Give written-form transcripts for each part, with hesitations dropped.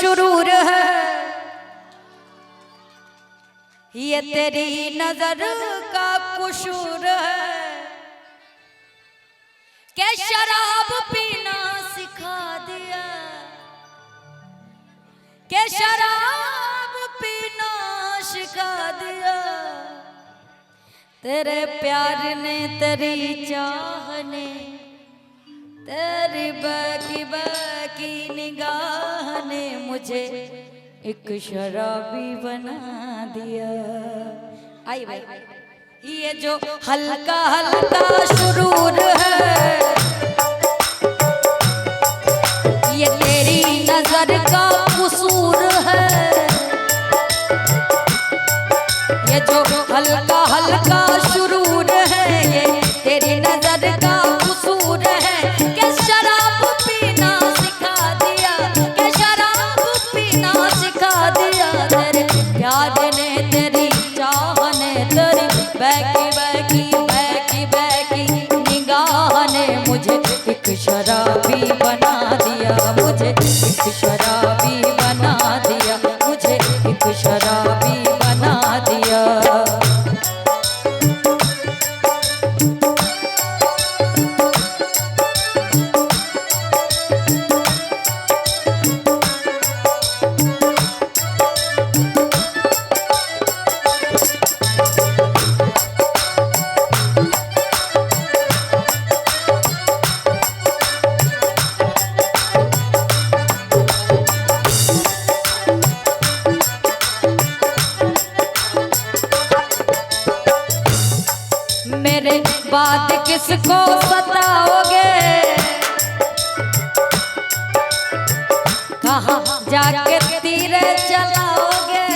शुरूर है, ये तेरी नजर का कुशूर है के शराब पीना सिखा दिया, के शराब पीना सिखा दिया। तेरे प्यार ने, तेरी चाह ने, तेरी बाकी बाकी निगाह ने मुझे एक शराबी बना दिया। आई भाई, ये जो हल्का हल्का शुरूर है, ये तेरी नजर का कसूर है। ये जो हल्का हल्का शुरूर है, ये तेरी नजर का कसूर है कि शराब पीना सिखा दिया, कि शराब पीना सिखा दिया। तेरे प्यार ने, तेरी चाह ने, तेरी बहकी बहकी बहकी बहकी निगाह ने मुझे एक शराबी बना दिया, मुझे एक शराबी बना दिया, मुझे एक शराबी बना दिया। मेरे बाद किसको सताओगे, कहाँ जाके तीरे चलाओगे।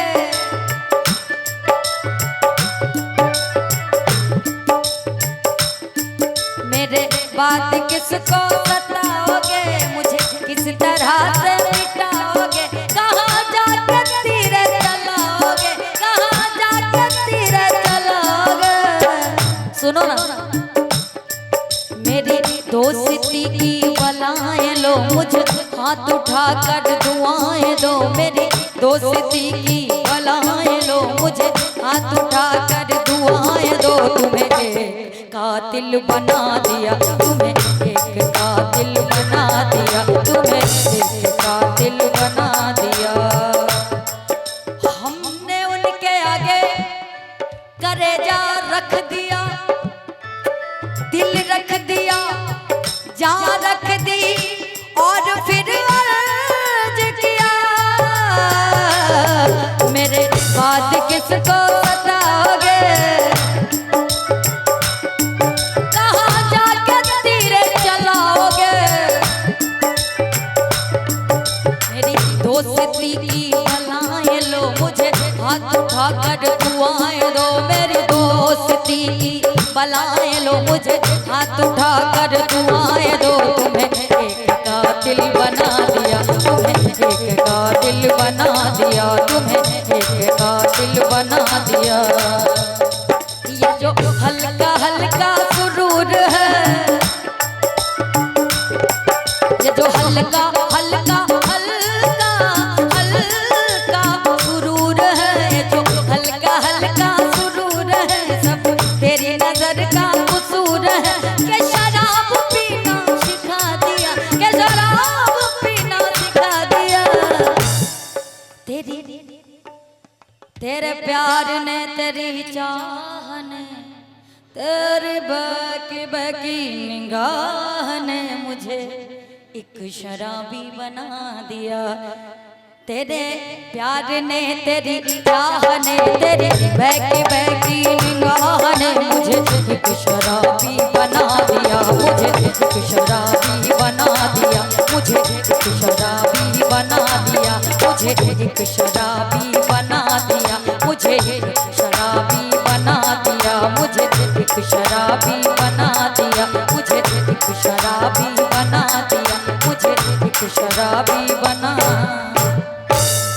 मेरे बाद किसको सताओगे, मुझे किस तरह से मिटाओगे। कहाँ जाके तीरे चलाओगे, कहाँ जाके तीरे चलाओगे। सुनो ना, मेरी दोस्ती की बलाएं लो, मुझे हाथ उठा कर दुआएं दो। मेरी दोस्ती की बलाएं लो, मुझे हाथ उठा कर दुआएं दो। तुम्हें एक कातिल बना दिया, तुम्हें एक कातिल बना दिया, तुम्हें एक कातिल बना दिया। हमने उनके आगे कलेजा रख दिया, दिल रख दिया, जान रख दी और फिर अर्ज किया। मेरे बाद किसको सताओगे, कहाँ जाके तीरे चलाओगे। मेरी दोस्ती की बलाएं लो, मुझे हाथ उठा कर दुआएं दो। मेरी दोस्ती की बलाएं लो, मुझे हाथ उठा कर दुआएं दो। तुम्हें एक कातिल बना दिया, तुम्हें एक कातिल बना दिया, तुम्हें एक कातिल बना दिया। ये जो हल्का हल्का सुरूर है, ये जो हल्का हल्का हल्का हल्का सुरूर है, ये जो हल्का हल्का सुरूर है, सब तेरी नजर का कसूर है कि शराब पीना सिखा दिया, कि शराब पीना सिखा दिया। तेरे प्यार ने, तेरी चाह ने, तेरी बाकी बाकी निगाह ने मुझे एक शराबी बना दिया। तेरे प्यार ने, तेरी चाह ने, तेरी बहकी बहकी निगाह ने मुझे एक शराबी बना दिया, मुझे एक शराबी बना दिया, मुझे एक शराबी बना दिया, मुझे एक शराबी